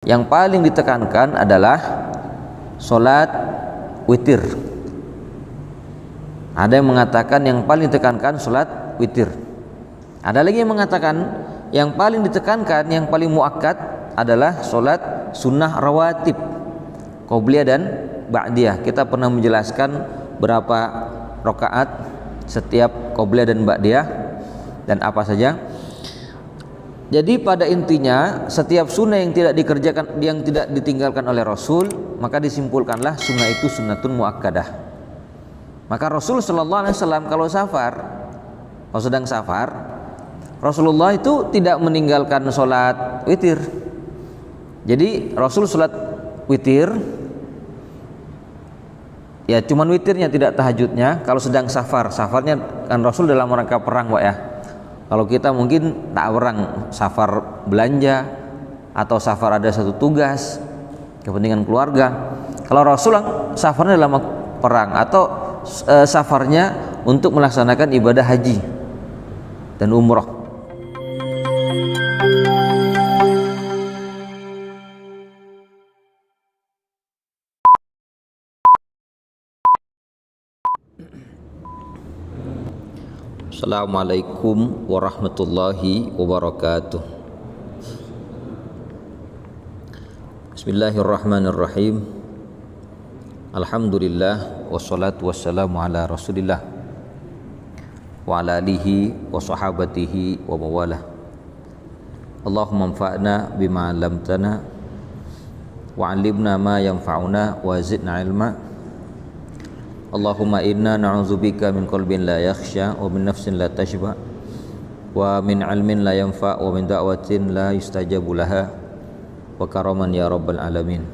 yang paling ditekankan adalah sholat witir. Ada yang mengatakan yang paling ditekankan sholat witir. Ada lagi yang mengatakan yang paling ditekankan, yang paling muakkad adalah sholat sunnah rawatib, qobliyah dan ba'diyah. Kita pernah menjelaskan berapa rakaat setiap qobliyah dan ba'diyah dan apa saja. Jadi pada intinya setiap sunnah yang tidak dikerjakan, yang tidak ditinggalkan oleh Rasul, maka disimpulkanlah sunnah itu sunnatun muakkadah. Maka Rasul sallallahu alaihi wasallam kalau sedang safar, Rasulullah itu tidak meninggalkan sholat witir. Jadi Rasul sholat witir, ya cuman witirnya, tidak tahajudnya. Kalau sedang safarnya kan Rasul dalam rangka perang, Pak ya. Kalau kita mungkin tak perang, safar belanja atau safar ada satu tugas kepentingan keluarga. Kalau Rasul safarnya dalam perang atau safarnya untuk melaksanakan ibadah haji dan umrah. Assalamualaikum warahmatullahi wabarakatuh. Bismillahirrahmanirrahim. Alhamdulillah wassalatu wassalamu ala Rasulillah wa ala alihi wa sahabatihi wa mawalah. Allahumma anfa'na bima 'allamtana wa 'allimna ma yanfa'una wa zidna 'ilma. Allahumma inna na'udzubika min qalbin la yakhsha wa min nafsin la tashba wa min 'ilmin la yanfa' wa min da'watin la yustajabu laha wa karaman ya rabbal alamin.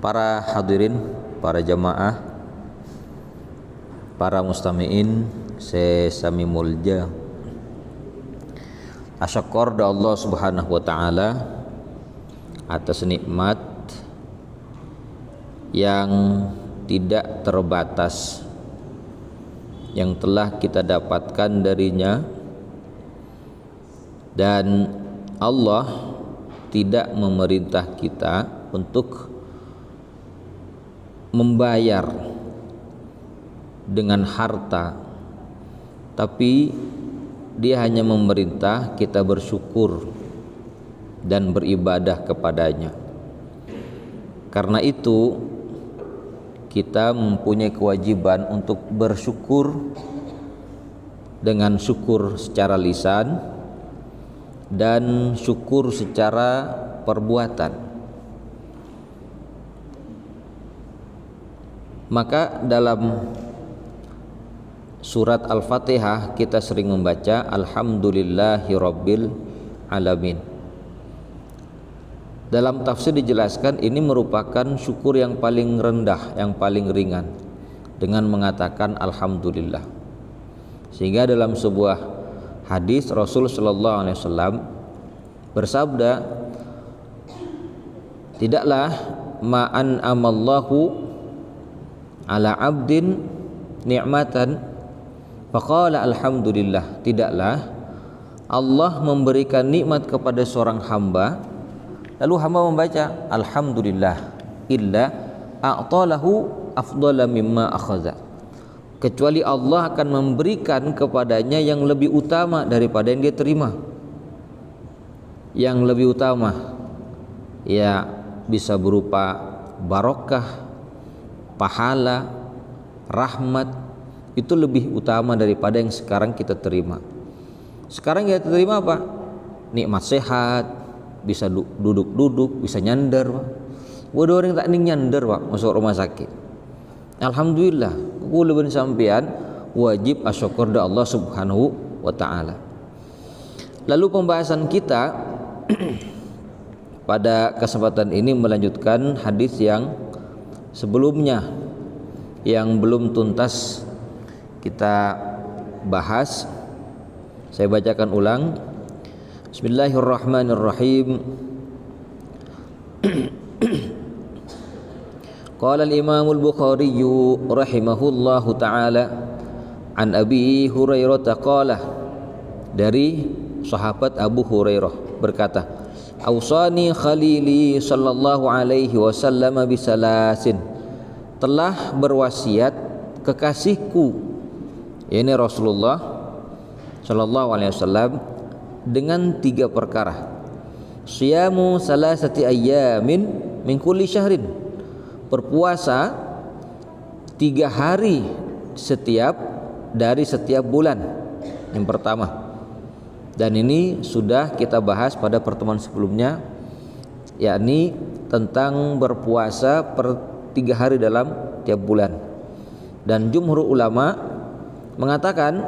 Para hadirin, para jamaah, para mustami'in sesami mulja, asyukur da Allah subhanahu wa ta'ala atas nikmat yang tidak terbatas yang telah kita dapatkan darinya, dan Allah tidak memerintah kita untuk membayar dengan harta, tapi Dia hanya memerintah kita bersyukur dan beribadah kepadanya. Karena itu kita mempunyai kewajiban untuk bersyukur dengan syukur secara lisan dan syukur secara perbuatan. Maka dalam surat Al-Fatihah kita sering membaca Alhamdulillahirabbil alamin. Dalam tafsir dijelaskan ini merupakan syukur yang paling rendah, yang paling ringan, dengan mengatakan alhamdulillah. Sehingga dalam sebuah hadis Rasul sallallahu alaihi wasallam bersabda, tidaklah ma'an amallahu ala abdin ni'matan faqala alhamdulillah, tidaklah Allah memberikan nikmat kepada seorang hamba lalu hamba membaca alhamdulillah illa a'talahu afdala mimma akhadha, kecuali Allah akan memberikan kepadanya yang lebih utama daripada yang dia terima. Yang lebih utama ya bisa berupa barokah, pahala, rahmat, itu lebih utama daripada yang sekarang kita terima. Sekarang kita terima apa? Nikmat sehat, bisa duduk-duduk, bisa nyandar, Pak. Ada orang tak ning nyandar, Pak, masuk rumah sakit. Alhamdulillah, kula ben sampean wajib asyukur da Allah Subhanahu wa taala. Lalu pembahasan kita pada kesempatan ini melanjutkan hadis yang sebelumnya yang belum tuntas kita bahas. Saya bacakan ulang. Bismillahirrahmanirrahim. Qala al-Imam al-Bukhari rahimahullahu taala an Abi Hurairah qala, dari sahabat Abu Hurairah berkata, Ausani khalili sallallahu alaihi wasallam bisalasin, telah berwasiat kekasihku, yakni Rasulullah sallallahu alaihi wasallam, dengan 3 perkara. Siyamu salasati ayyamin min kulli syahrin, berpuasa 3 hari dari setiap bulan. Yang pertama, dan ini sudah kita bahas pada pertemuan sebelumnya, yakni tentang berpuasa per 3 hari dalam tiap bulan. Dan jumhur ulama mengatakan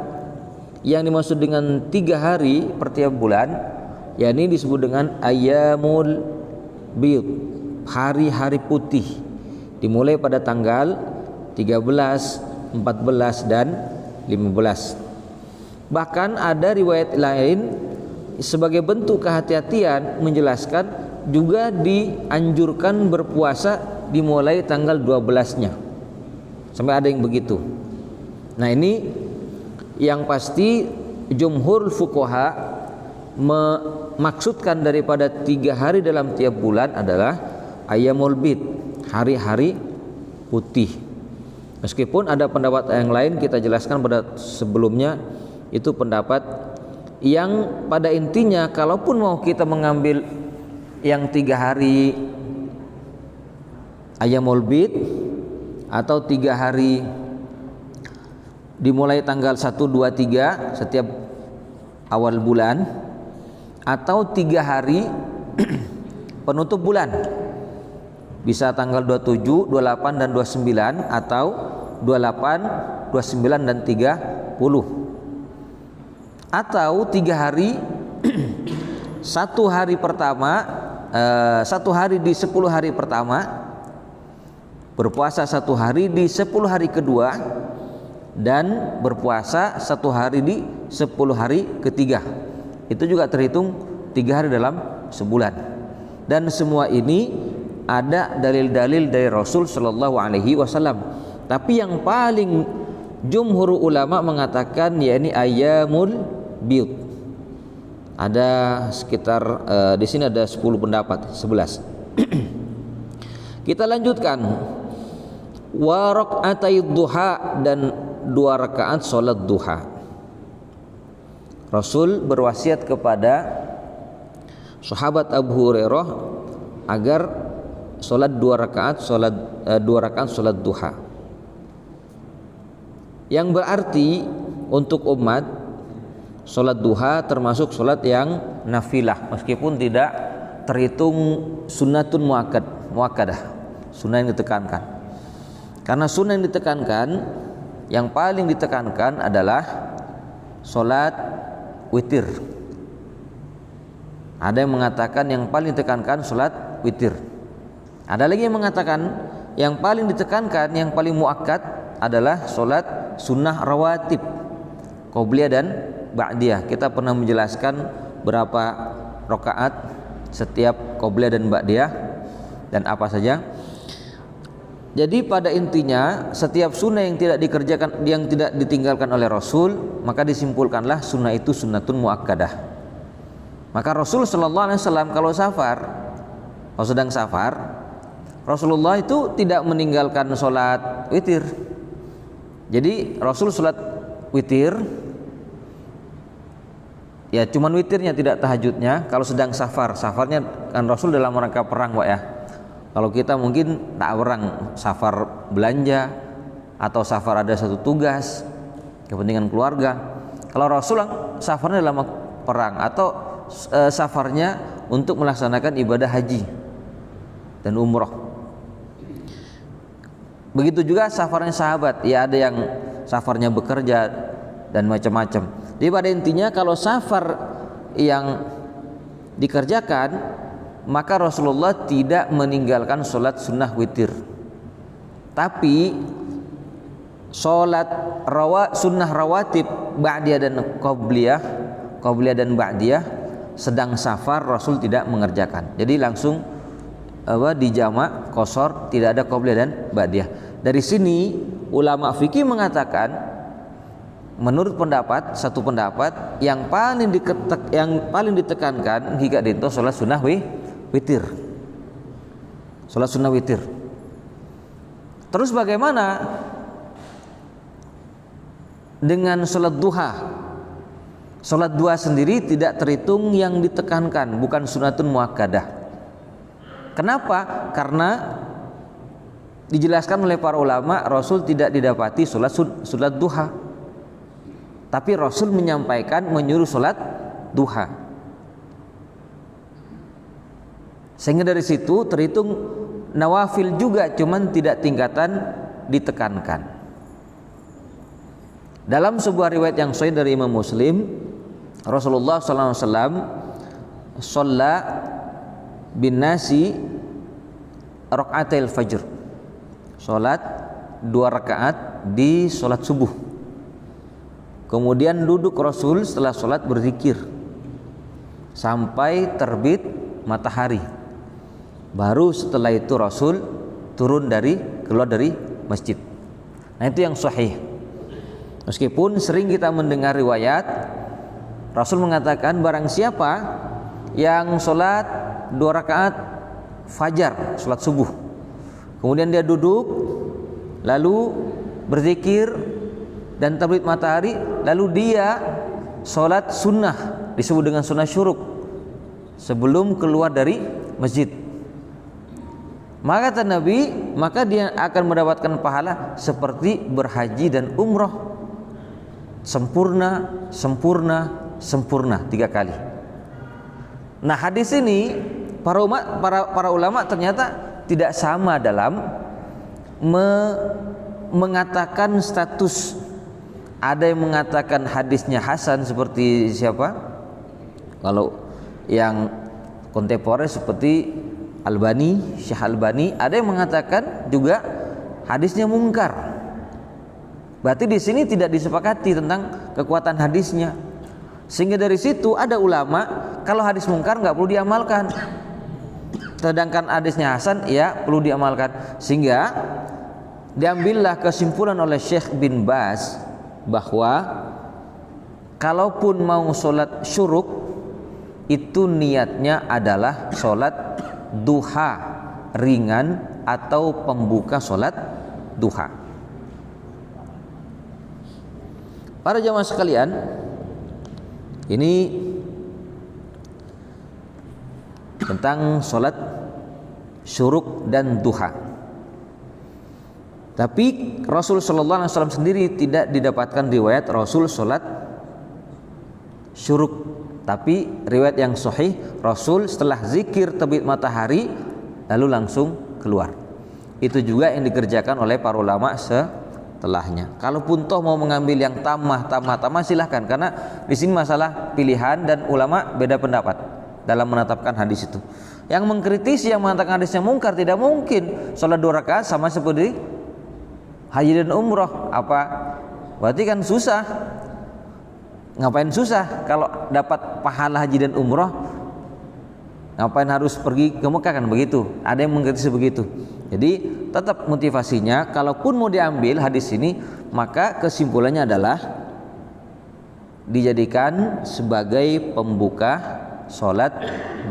yang dimaksud dengan 3 hari per tiap bulan, yakni disebut dengan ayyamul bid, hari-hari putih, dimulai pada tanggal 13, 14 dan 15. Bahkan ada riwayat lain sebagai bentuk kehati-hatian menjelaskan juga dianjurkan berpuasa dimulai tanggal 12-nya. Sampai ada yang begitu. Nah, ini yang pasti jumhur fuqaha memaksudkan daripada 3 hari dalam tiap bulan adalah ayyamul bid, hari-hari putih. Meskipun ada pendapat yang lain, kita jelaskan pada sebelumnya, itu pendapat yang pada intinya kalaupun mau kita mengambil yang 3 hari ayyamul bid atau 3 hari dimulai tanggal 1, 2, 3 setiap awal bulan, atau 3 hari penutup bulan, bisa tanggal 27, 28 dan 29, atau 28, 29 dan 30, atau 3 hari 1 hari pertama, 1 hari di 10 hari pertama, berpuasa 1 hari di 10 hari kedua, dan berpuasa 1 hari di 10 hari ketiga. Itu juga terhitung 3 hari dalam sebulan. Dan semua ini ada dalil-dalil dari Rasul sallallahu alaihi wasallam. Tapi yang paling jumhur ulama mengatakan yakni ayyamul bid. Ada sekitar di sini ada 10 pendapat, 11. Kita lanjutkan. Wa raq'atay duha, dan 2 rakaat salat duha. Rasul berwasiat kepada sahabat Abu Hurairah agar salat 2 rakaat salat duha. Yang berarti untuk umat salat duha termasuk salat yang nafilah, meskipun tidak terhitung sunnatun muakkadah, sunnah yang ditekankan. Karena sunnah yang ditekankan, yang paling ditekankan adalah salat witir. Ada yang mengatakan yang paling ditekankan salat witir. Ada lagi yang mengatakan yang paling ditekankan, yang paling muakkad adalah salat sunnah rawatib, qobliyah dan ba'diyah. Kita pernah menjelaskan berapa rakaat setiap qobliyah dan ba'diyah dan apa saja. Jadi pada intinya setiap sunnah yang tidak dikerjakan, yang tidak ditinggalkan oleh Rasul, maka disimpulkanlah sunnah itu sunnatun muakkadah. Maka Rasul sallallahu alaihi wasallam kalau sedang safar, Rasulullah itu tidak meninggalkan sholat witir. Jadi Rasul sholat witir, ya cuman witirnya, tidak tahajudnya. Kalau sedang safarnya kan Rasul dalam rangka perang, Pak ya. Kalau kita mungkin tak perang, safar belanja atau safar ada satu tugas kepentingan keluarga. Kalau Rasul safarnya dalam perang atau safarnya untuk melaksanakan ibadah haji dan umroh. Begitu juga safarnya sahabat, ya ada yang safarnya bekerja dan macam-macam. Jadi pada intinya kalau safar yang dikerjakan, maka Rasulullah tidak meninggalkan sholat sunnah witir. Tapi sholat sunnah rawatib ba'diyah dan qobliyah dan ba'diyah sedang safar Rasul tidak mengerjakan. Jadi langsung dijamak qashar, tidak ada qobliyah dan ba'diyah. Dari sini ulama fikih mengatakan menurut satu pendapat yang paling ditekankan jika dinto salat sunnah witir. Salat sunnah witir. Terus bagaimana dengan salat duha? Salat duha sendiri tidak terhitung yang ditekankan, bukan sunnatun muakkadah. Kenapa? Karena dijelaskan oleh para ulama, Rasul tidak didapati salat duha, tapi Rasul menyampaikan menyuruh salat duha. Sehingga dari situ terhitung nawafil juga, cuman tidak tingkatan ditekankan. Dalam sebuah riwayat yang sahih dari Imam Muslim, Rasulullah SAW shalla bin nasi rakaatil fajr, salat 2 rakaat di salat subuh. Kemudian duduk Rasul setelah salat berzikir sampai terbit matahari. Baru setelah itu Rasul keluar dari masjid. Nah, itu yang sahih. Meskipun sering kita mendengar riwayat Rasul mengatakan barang siapa yang salat 2 rakaat fajar, salat subuh, kemudian dia duduk lalu berzikir dan terbit matahari, lalu dia salat sunnah, disebut dengan sunnah syuruk, sebelum keluar dari masjid, maka kata Nabi, maka dia akan mendapatkan pahala seperti berhaji dan umroh, sempurna 3 kali. Nah, hadis ini para ulama ternyata tidak sama dalam mengatakan status. Ada yang mengatakan hadisnya hasan seperti siapa? Kalau yang kontemporer seperti Syekh Albani, ada yang mengatakan juga hadisnya mungkar. Berarti di sini tidak disepakati tentang kekuatan hadisnya. Sehingga dari situ ada ulama kalau hadis mungkar nggak perlu diamalkan, sedangkan hadisnya hasan ya perlu diamalkan. Sehingga diambillah kesimpulan oleh Syekh bin Baz bahwa kalaupun mau sholat syuruk itu niatnya adalah sholat duha ringan atau pembuka sholat duha. Para jamaah sekalian, ini tentang sholat syuruk dan duha. Tapi Rasul Sallallahu Alaihi Wasallam sendiri tidak didapatkan riwayat Rasul sholat syuruk. Tapi riwayat yang sahih, Rasul setelah zikir terbit matahari lalu langsung keluar. Itu juga yang dikerjakan oleh para ulama setelahnya. Kalaupun toh mau mengambil yang tamah silahkan, karena di sini masalah pilihan dan ulama beda pendapat dalam menetapkan hadis itu. Yang mengkritisi yang mengatakan hadisnya mungkar, tidak mungkin sholat 2 rakaat sama seperti haji dan umroh. Apa? Berarti kan susah. Ngapain susah kalau dapat pahala haji dan umroh? Ngapain harus pergi ke Mekah, kan begitu? Ada yang mengkritisi begitu. Jadi tetap motivasinya, kalaupun mau diambil hadis ini, maka kesimpulannya adalah dijadikan sebagai pembuka sholat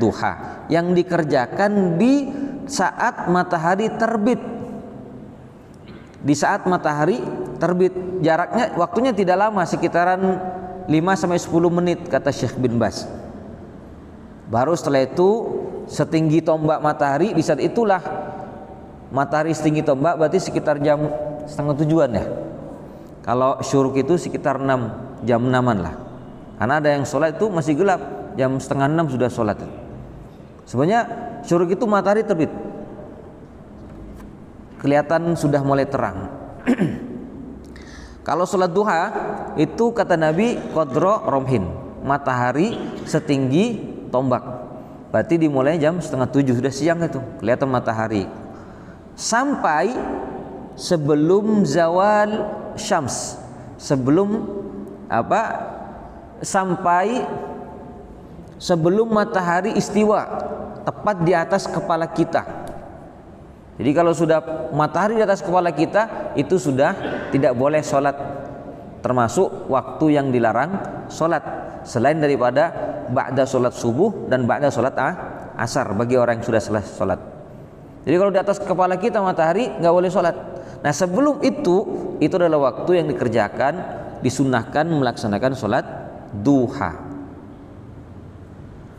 duha yang dikerjakan di saat matahari terbit. Di saat matahari terbit, jaraknya, waktunya tidak lama, sekitaran 5-10 menit kata Syekh bin Baz. Baru setelah itu setinggi tombak matahari, di saat itulah matahari setinggi tombak, berarti sekitar jam 6:30 ya. Kalau syuruk itu sekitar jam 6-an lah. Karena ada yang sholat itu masih gelap, jam 5:30 sudah sholat. Sebenarnya syuruk itu matahari terbit, kelihatan sudah mulai terang. Kalau sholat duha itu kata Nabi qadra romhin, matahari setinggi tombak. Berarti dimulai jam 6:30, sudah siang itu, kelihatan matahari. Sampai sebelum zawal syams, sebelum sampai sebelum matahari istiwa tepat di atas kepala kita. Jadi kalau sudah matahari di atas kepala kita, itu sudah tidak boleh sholat termasuk waktu yang dilarang sholat selain daripada ba'da sholat subuh dan ba'da sholat asar bagi orang yang sudah selesai sholat. Jadi kalau di atas kepala kita matahari nggak boleh sholat. Nah sebelum itu adalah waktu yang dikerjakan, disunnahkan melaksanakan sholat duha.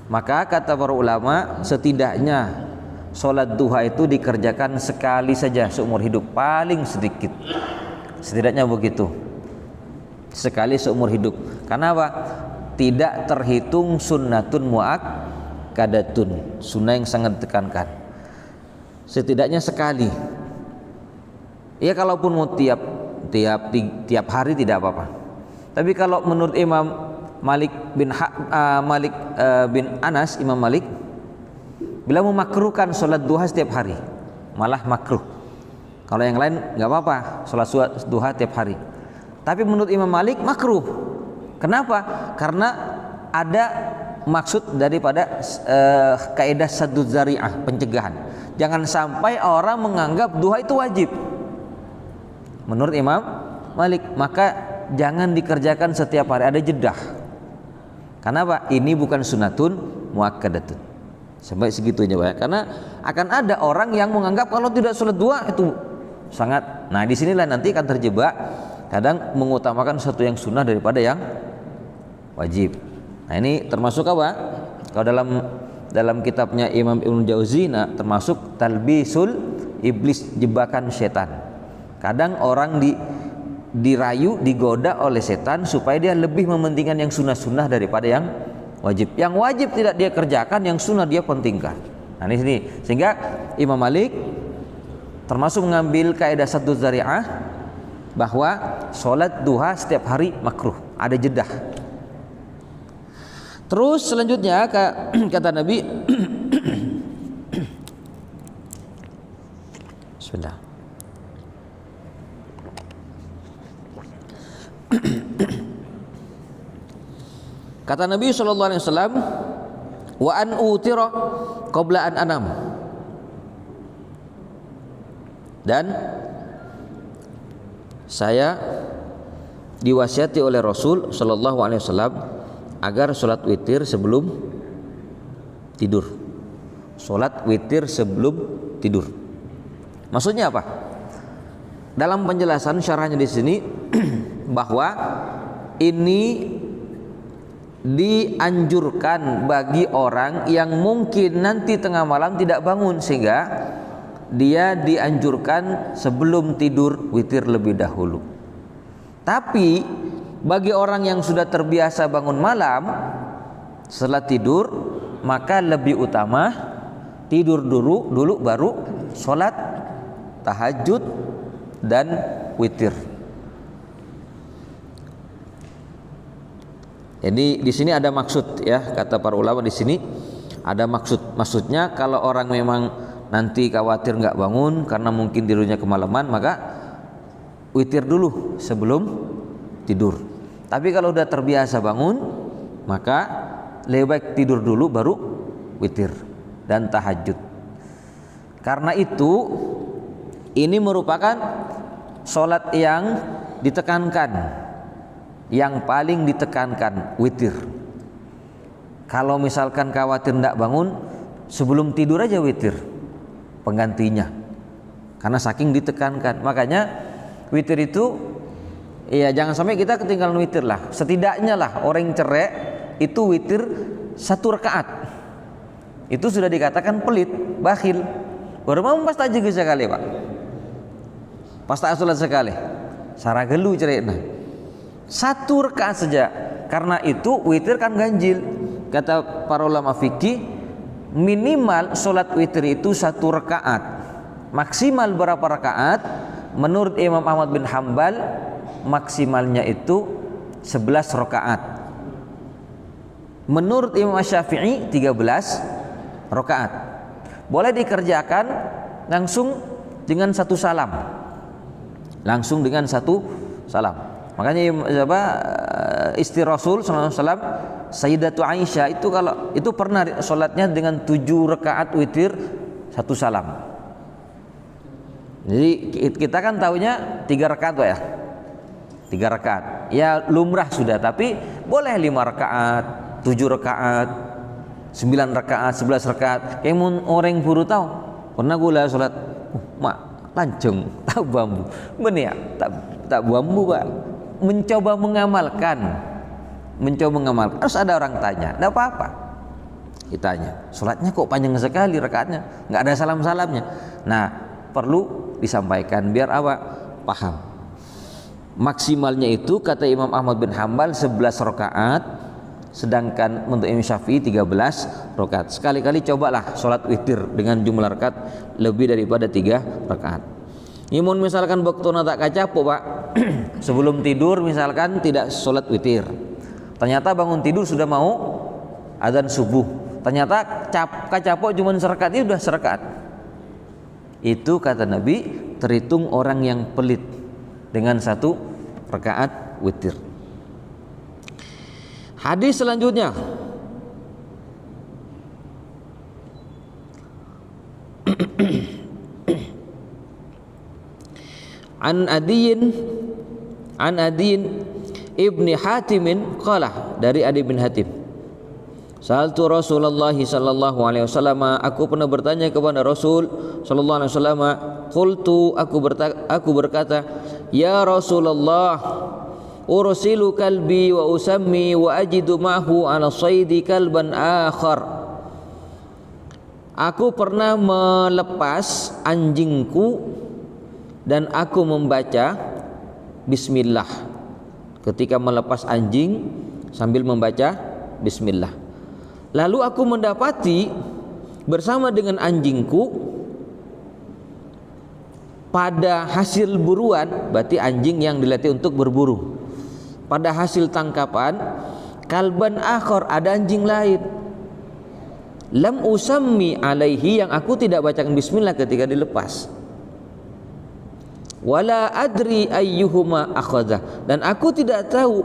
Maka kata para ulama, setidaknya sholat duha itu dikerjakan sekali saja seumur hidup, paling sedikit. Setidaknya begitu, sekali seumur hidup. Karena apa? Tidak terhitung sunnatun muakkadatun, sunnah yang sangat ditekankan. Setidaknya sekali. Ya kalaupun mau tiap hari tidak apa-apa. Tapi kalau menurut Imam Malik bin Anas, Imam Malik bila memakruhkan sholat duha setiap hari, malah makruh. Kalau yang lain nggak apa-apa sholat duha setiap hari. Tapi menurut Imam Malik makruh. Kenapa? Karena ada maksud daripada kaidah sadduz zari'ah, pencegahan. Jangan sampai orang menganggap duha itu wajib. Menurut Imam Malik, maka jangan dikerjakan setiap hari, ada jedah. Kenapa? Ini bukan sunnatun muakkadatun. Sampai segitunya Pak. Karena akan ada orang yang menganggap kalau tidak sholat duha itu sangat. Nah, disinilah nanti akan terjebak, kadang mengutamakan satu yang sunnah daripada yang wajib. Nah, ini termasuk apa? Kalau dalam kitabnya Imam Ibnu Jauzi, termasuk talbisul iblis, jebakan setan. Kadang orang dirayu, digoda oleh setan supaya dia lebih mementingkan yang sunnah-sunnah daripada yang wajib. Yang wajib tidak dia kerjakan, yang sunnah dia pentingkan. Nah, ini sini. Sehingga Imam Malik termasuk mengambil kaidah sadduz zari'ah bahwa sholat duha setiap hari makruh, ada jedah. Terus selanjutnya kata Nabi Bismillah. Kata Nabi sallallahu alaihi wasallam, wa an utira qabla an anam. Dan saya diwasiati oleh Rasul sallallahu alaihi wasallam agar salat witir sebelum tidur. Salat witir sebelum tidur. Maksudnya apa? Dalam penjelasan syarahnya di sini bahwa ini dianjurkan bagi orang yang mungkin nanti tengah malam tidak bangun, sehingga dia dianjurkan sebelum tidur witir lebih dahulu. Tapi bagi orang yang sudah terbiasa bangun malam setelah tidur, maka lebih utama tidur dulu baru sholat tahajud dan witir. Jadi di sini ada maksud, ya, kata para ulama, di sini ada maksudnya kalau orang memang nanti khawatir nggak bangun karena mungkin tidurnya kemalaman, maka witir dulu sebelum tidur. Tapi kalau udah terbiasa bangun, maka lebih baik tidur dulu baru witir dan tahajud. Karena itu ini merupakan sholat yang ditekankan, yang paling ditekankan, witir. Kalau misalkan khawatir tidak bangun, sebelum tidur aja witir penggantinya, karena saking ditekankan. Makanya witir itu, ya jangan sampai kita ketinggalan witir lah. Setidaknya lah orang yang cerai itu witir 1 rakaat itu sudah dikatakan pelit, bakhil. Baru mau pas tak juga sekali Pak, pas tak sholat sekali, saragelu cerai 1 rakaat saja. Karena itu witir kan ganjil. Kata para ulama fikih, minimal sholat witir itu 1 rakaat. Maksimal berapa rakaat? Menurut Imam Ahmad bin Hambal, maksimalnya itu 11 rakaat. Menurut Imam Syafi'i 13 rakaat. Boleh dikerjakan langsung dengan 1 salam. Langsung dengan 1 salam. Makanya istri Rasul sallallahu alaihi wasallam, Sayyidatu Aisyah itu kalau itu pernah sholatnya dengan 7 rakaat witir 1 salam. Jadi kita kan tahunya 3 rakaat ya. 3 rakaat. Ya lumrah sudah, tapi boleh 5 rakaat, 7 rakaat, 9 rakaat, 11 rakaat. Kayak orang buru tahu. Pernah gula salat, mak lancung, tak bambu. Bener ya? Tak bambu, Pak. Mencoba mengamalkan. Terus ada orang tanya, enggak apa-apa. Ditanya, salatnya kok panjang sekali rakaatnya? Enggak ada salam-salamnya. Nah, perlu disampaikan biar apa? Paham. Maksimalnya itu kata Imam Ahmad bin Hambal 11 rakaat, sedangkan untuk Imam Syafi'i 13 rakaat. Sekali-kali cobalah salat witir dengan jumlah rakaat lebih daripada 3 rakaat. Imun misalkan waktu tak kacapo, Pak. Sebelum tidur misalkan tidak salat witir. Ternyata bangun tidur sudah mau azan subuh. Ternyata kacapo cuma serakaat, itu sudah serakaat. Itu kata Nabi terhitung orang yang pelit dengan 1 rakaat witir. Hadis selanjutnya An Adiyin Ibni Hatimin qala, dari Adi bin Hatim, Sa'altu Rasulullah sallallahu alaihi wasallam, aku pernah bertanya kepada Rasul sallallahu alaihi wasallam. Qultu, aku berkata, ya Rasulullah, ursilu kalbi wa usammi wa ajidu ma'hu ala saydi kalban akhar. Aku pernah melepas anjingku dan aku membaca bismillah. Ketika melepas anjing sambil membaca bismillah. Lalu aku mendapati bersama dengan anjingku pada hasil buruan, berarti anjing yang dilatih untuk berburu. Pada hasil tangkapan, kalban akhar, ada anjing lain. Lam usammi alaihi, yang aku tidak bacakan bismillah ketika dilepas. Wala adri ayyuhuma akhadha, dan aku tidak tahu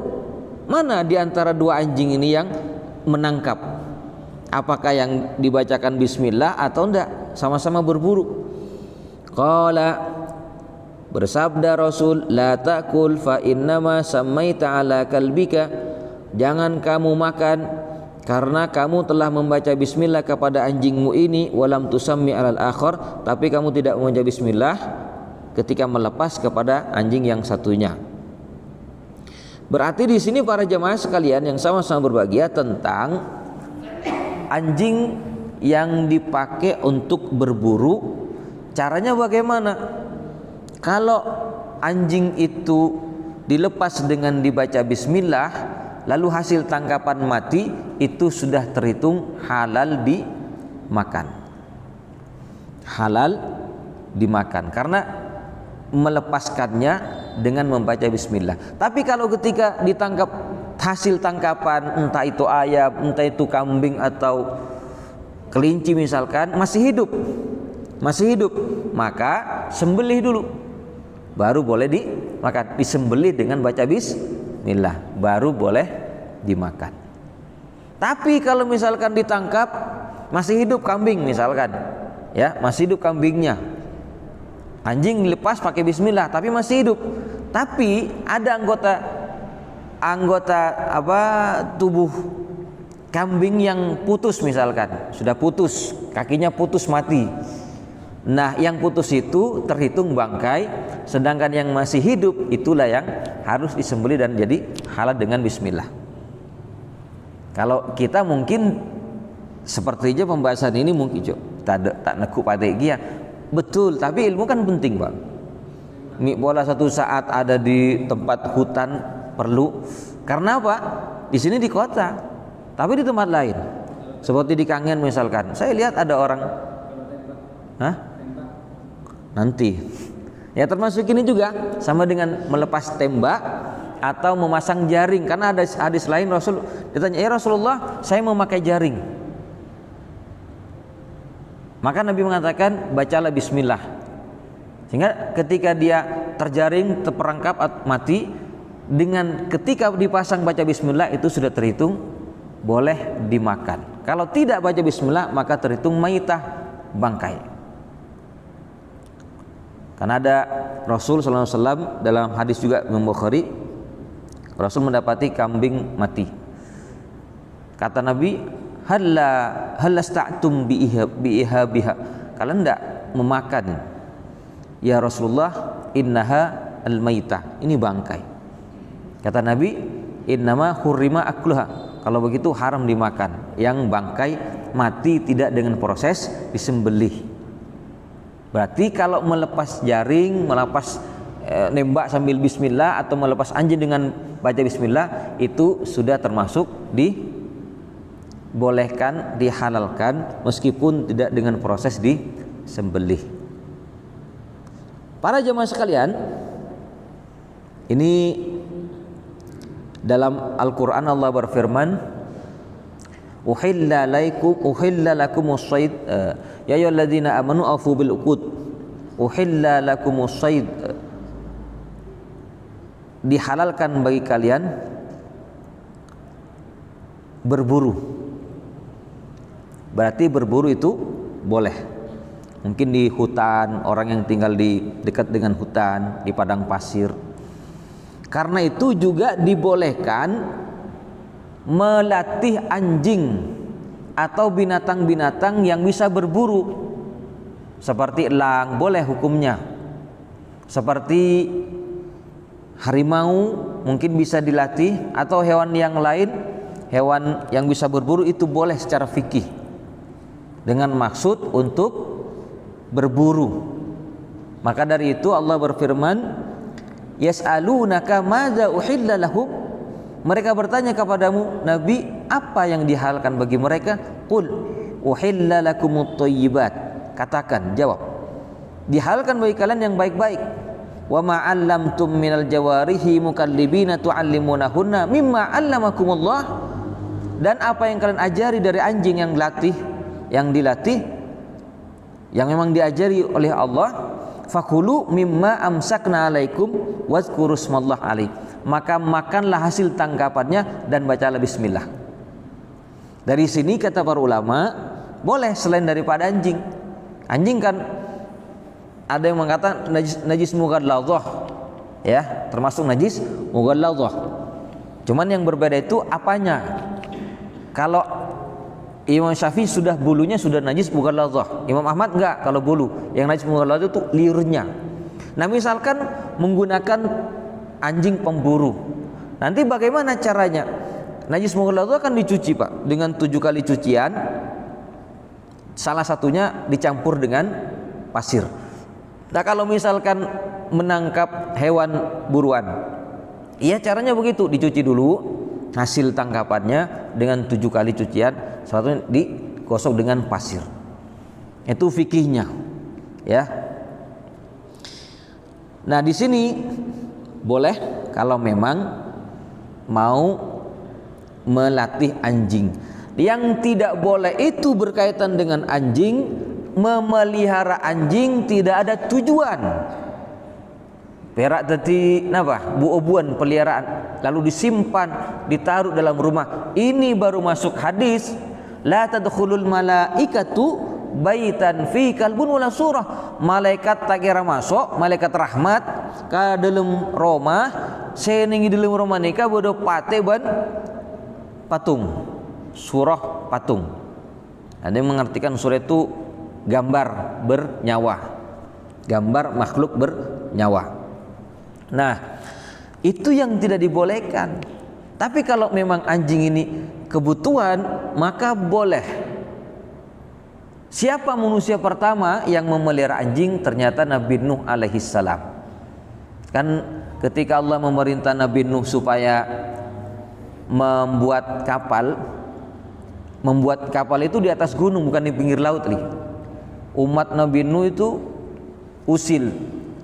mana di antara 2 anjing ini yang menangkap. Apakah yang dibacakan bismillah atau enggak, sama-sama berburu. Qala, bersabda Rasul, la ta'kul fa innama sammaita ala kalbika, jangan kamu makan karena kamu telah membaca bismillah kepada anjingmu ini. Walam tusammi alal akhar, tapi kamu tidak membaca bismillah ketika melepas kepada anjing yang satunya. Berarti di sini para jemaah sekalian yang sama-sama berbahagia tentang anjing yang dipakai untuk berburu, caranya bagaimana? Kalau anjing itu dilepas dengan dibaca bismillah, lalu hasil tangkapan mati, itu sudah terhitung halal dimakan. Halal dimakan karena melepaskannya dengan membaca bismillah. Tapi kalau ketika ditangkap hasil tangkapan, entah itu ayam, entah itu kambing atau kelinci misalkan, masih hidup, maka sembelih dulu, baru boleh dimakan. Disembelih dengan baca bismillah, baru boleh dimakan. Tapi kalau misalkan ditangkap masih hidup kambing misalkan, ya masih hidup kambingnya, anjing dilepas pakai bismillah tapi masih hidup, tapi ada anggota tubuh kambing yang putus misalkan, sudah putus, kakinya putus mati. Nah, yang putus itu terhitung bangkai, sedangkan yang masih hidup itulah yang harus disembelih dan jadi halal dengan bismillah. Kalau kita mungkin sepertinya pembahasan ini mungkin tak neku pada ya. Betul, tapi ilmu kan penting, Bang. Bola satu saat ada di tempat hutan perlu. Karena apa? Di sini di kota, tapi di tempat lain. Seperti di Kangen misalkan. Saya lihat ada orang, nanti. Ya termasuk ini juga sama dengan melepas tembak atau memasang jaring. Karena ada hadis lain Rasul ditanya, "Ya Rasulullah, saya mau memakai jaring." Maka Nabi mengatakan, bacalah bismillah. Sehingga ketika dia terjaring, terperangkap atau mati, dengan ketika dipasang baca bismillah itu sudah terhitung boleh dimakan. Kalau tidak baca bismillah maka terhitung maitah, bangkai. Karena ada Rasul sallallahu alaihi wasallam dalam hadis juga Imam Bukhari Rasul mendapati kambing mati. Kata Nabi, halasta'tum biha. Kalian enggak memakan? Ya Rasulullah, innaha al-maitah. Ini bangkai. Kata Nabi, innama hurrima akluha. Kalau begitu haram dimakan. Yang bangkai mati tidak dengan proses disembelih. Berarti kalau melepas jaring, melepas nembak sambil bismillah atau melepas anjing dengan baca bismillah, itu sudah termasuk dibolehkan, dihalalkan meskipun tidak dengan proses disembelih. Para jemaah sekalian, ini dalam Al-Quran Allah berfirman, uhilla lakumus shayd ya ayyuhalladzina amanu aufu bil uqud. Uhilla lakumus shayd, dihalalkan bagi kalian berburu. Berarti berburu itu boleh. Mungkin di hutan, orang yang tinggal di dekat dengan hutan, di padang pasir. Karena itu juga dibolehkan melatih anjing atau binatang-binatang yang bisa berburu. Seperti elang, boleh hukumnya. Seperti harimau mungkin bisa dilatih, atau hewan yang lain, hewan yang bisa berburu itu boleh secara fikih dengan maksud untuk berburu. Maka dari itu Allah berfirman, yas'alunaka madza uhilla lahum. Mereka bertanya kepadamu Nabi, apa yang dihalalkan bagi mereka? Qul uhilla lakumut thayyibat. Katakan, jawab, dihalalkan bagi kalian yang baik-baik. Wa ma 'allamtum minal jawarihi mukallibina tu'allimunahunna mimma 'allamakumullah. Dan apa yang kalian ajari dari anjing yang dilatih, yang memang diajari oleh Allah, fakulu mimma amsakna alaikum wazkuru smallah alaih. Maka makanlah hasil tangkapannya dan bacalah bismillah. Dari sini kata para ulama, boleh selain daripada anjing. Anjing kan ada yang mengatakan najis mughalladhah, ya, termasuk najis mughalladhah. Cuman yang berbeda itu apanya. Kalau Imam Syafi'i sudah bulunya sudah najis mughalladhah. Imam Ahmad enggak, kalau bulu. Yang najis mughalladhah itu liurnya. Nah, misalkan menggunakan anjing pemburu. Nanti bagaimana caranya? Najis mughalladhah kan dicuci, Pak, dengan 7 kali cucian. Salah satunya dicampur dengan pasir. Nah, kalau misalkan menangkap hewan buruan, iya caranya begitu, dicuci dulu hasil tangkapannya dengan 7 kali cucian, satu digosok dengan pasir. Itu fikihnya, ya. Nah, di sini boleh kalau memang mau melatih anjing. Yang tidak boleh itu berkaitan dengan anjing, memelihara anjing tidak ada tujuan. Perak tadi napa? Buobuan peliharaan lalu disimpan, ditaruh dalam rumah. Ini baru masuk hadis la tadkhulul malaikatu baitan fi kalbun wala surah. Malaikat tak kira masuk, malaikat rahmat ka dalam rumah, seningi dalam rumah nikah bodoh pate ban patung. Surah patung. Ada yang mengartikan surah itu gambar bernyawa. Gambar makhluk bernyawa. Nah, itu yang tidak dibolehkan. Tapi kalau memang anjing ini kebutuhan, maka boleh. Siapa manusia pertama yang memelihara anjing? Ternyata Nabi Nuh alaihissalam. Kan ketika Allah memerintah Nabi Nuh supaya membuat kapal itu di atas gunung, bukan di pinggir laut lagi. Umat Nabi Nuh itu usil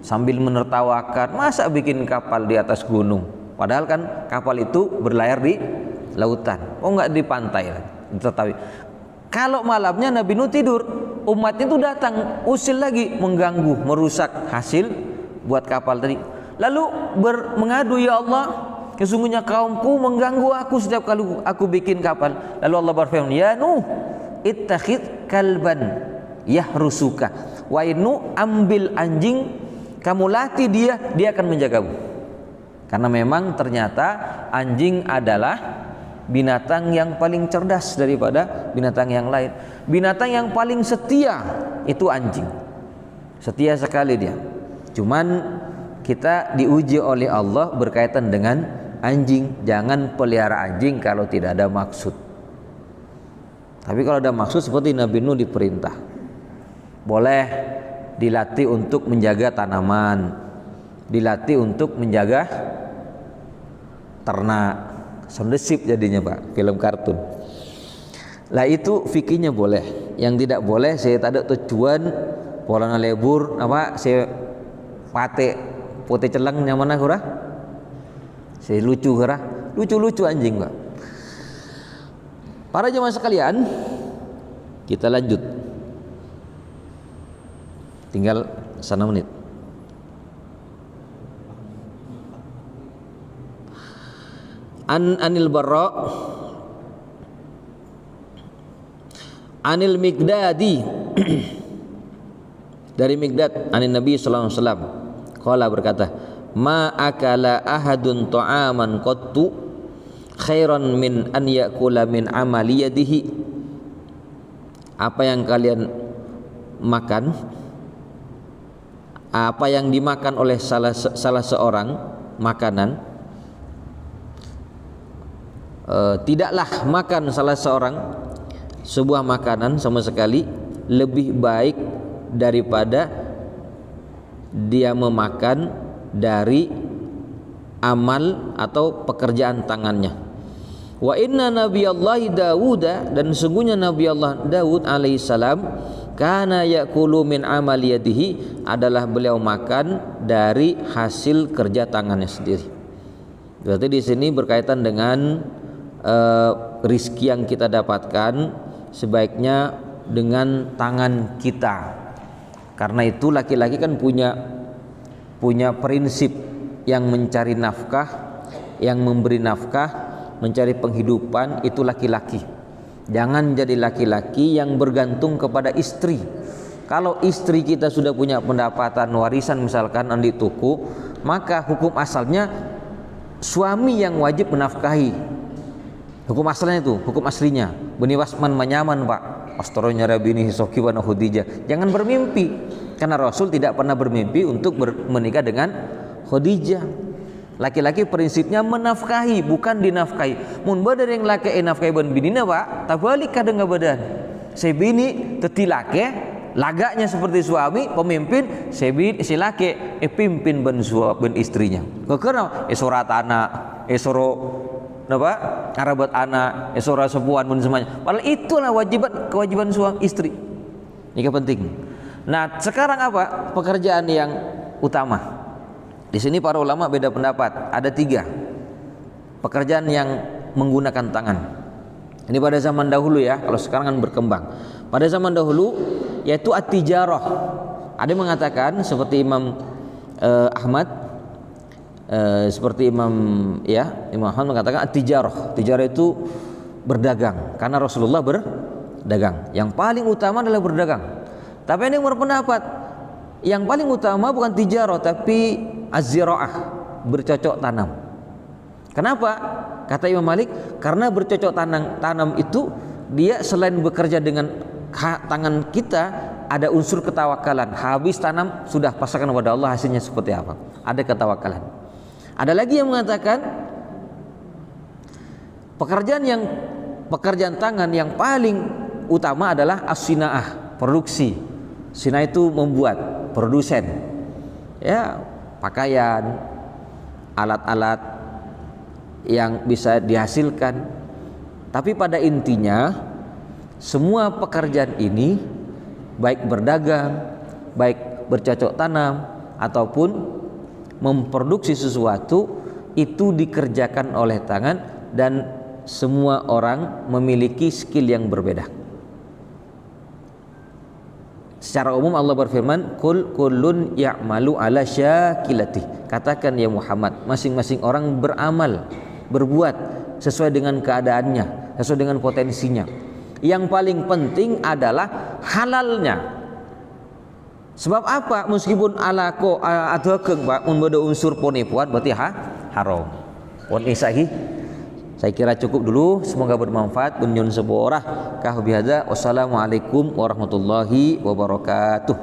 sambil menertawakan, masa bikin kapal di atas gunung? Padahal kan kapal itu berlayar di lautan, enggak di pantai. Tetapi kalau malamnya Nabi Nuh tidur, umatnya itu datang usil lagi, mengganggu, merusak hasil buat kapal tadi. Lalu mengadu, ya Allah, sesungguhnya kaumku mengganggu aku setiap kali aku bikin kapal. Lalu Allah berfirman, ya Nuh, ittakhidh kalban yahrusuka. Wahai Nuh, ambil anjing, kamu latih dia akan menjagamu. Karena memang ternyata anjing adalah binatang yang paling cerdas daripada binatang yang lain. Binatang yang paling setia itu anjing. Setia sekali dia. Cuman kita diuji oleh Allah berkaitan dengan anjing. Jangan pelihara anjing kalau tidak ada maksud. Tapi kalau ada maksud seperti Nabi Nuh diperintah, boleh dilatih untuk menjaga tanaman, dilatih untuk menjaga ternak. Sound the Sheep jadinya Pak, film kartun. Lah itu fikihnya boleh. Yang tidak boleh saya tak ada tujuan polana lebur apa saya pate putih celeng yang mana kurang? Saya lucu kurang? Lucu-lucu anjing Pak. Para jemaah sekalian, kita lanjut. Tinggal 1 menit. Anil Barra Anil Miqdadi dari Miqdad anin Nabi sallallahu alaihi wasallam qala berkata, ma akala ahadun ta'aman qattu khairan min an yakula min amali yadihi. Apa yang kalian makan, apa yang dimakan oleh salah seorang makanan, tidaklah makan salah seorang sebuah makanan sama sekali lebih baik daripada dia memakan dari amal atau pekerjaan tangannya. Wa inna nabiyallahi Dawud, dan sungguhnya Nabi Allah Daud alaihissalam, kana yakulu min amal yadihi, adalah beliau makan dari hasil kerja tangannya sendiri. Berarti di sini berkaitan dengan rizki yang kita dapatkan sebaiknya dengan tangan kita. Karena itu laki-laki kan punya prinsip yang mencari nafkah, yang memberi nafkah, mencari penghidupan itu laki-laki. Jangan jadi laki-laki yang bergantung kepada istri. Kalau istri kita sudah punya pendapatan warisan misalkan andi tuku, maka hukum asalnya suami yang wajib menafkahi. Hukum asalnya itu, hukum aslinya. Beni wasman manyaman Pak. Astoronya rabini hisoki wa Khadijah. Jangan bermimpi, karena Rasul tidak pernah bermimpi untuk menikah dengan Khadijah. Laki-laki prinsipnya menafkahi, bukan dinafkahi. Mun badan yang laki nafkahi ban binina Pak, tabalik kadang badan. Saya bini teti laki, lagaknya seperti suami, pemimpin, saya bini si laki pimpin ban istrinya. Karena surat anak, soro napa arabat anak, sora sepuan pun semuanya. Padahal itulah kewajiban suami istri. Ini penting. Nah, sekarang apa pekerjaan yang utama? Di sini para ulama beda pendapat. Ada 3 pekerjaan yang menggunakan tangan. Ini pada zaman dahulu ya. Kalau sekarang kan berkembang. Pada zaman dahulu yaitu at-tijarah. Ada yang mengatakan seperti Imam Ahmad, seperti Imam Ahmad mengatakan at-tijarah. Tijarah itu berdagang, karena Rasulullah berdagang. Yang paling utama adalah berdagang. Tapi ada yang berpendapat yang paling utama bukan tijarah tapi az-ziraah, bercocok tanam. Kenapa? Kata Imam Malik, karena bercocok tanam itu dia selain bekerja dengan tangan kita, ada unsur ketawakalan. Habis tanam sudah pasrahkan kepada Allah, hasilnya seperti apa? Ada ketawakalan. Ada lagi yang mengatakan pekerjaan tangan yang paling utama adalah as-sinaah, produksi. Sinaah itu membuat, produsen. Ya, pakaian, alat-alat yang bisa dihasilkan. Tapi pada intinya semua pekerjaan ini, baik berdagang, baik bercocok tanam ataupun memproduksi sesuatu, itu dikerjakan oleh tangan, dan semua orang memiliki skill yang berbeda. Secara umum Allah berfirman, kullun ya'malu ala syakilati. Katakan ya Muhammad, masing-masing orang beramal, berbuat sesuai dengan keadaannya, sesuai dengan potensinya. Yang paling penting adalah halalnya. Sebab apa? Meskipun alako adageng Pak, mun beda unsur penipuan berarti haram. Pun isaki. Saya kira cukup dulu, semoga bermanfaat. Bunyun seborah kah bihadza. Wassalamualaikum warahmatullahi wabarakatuh.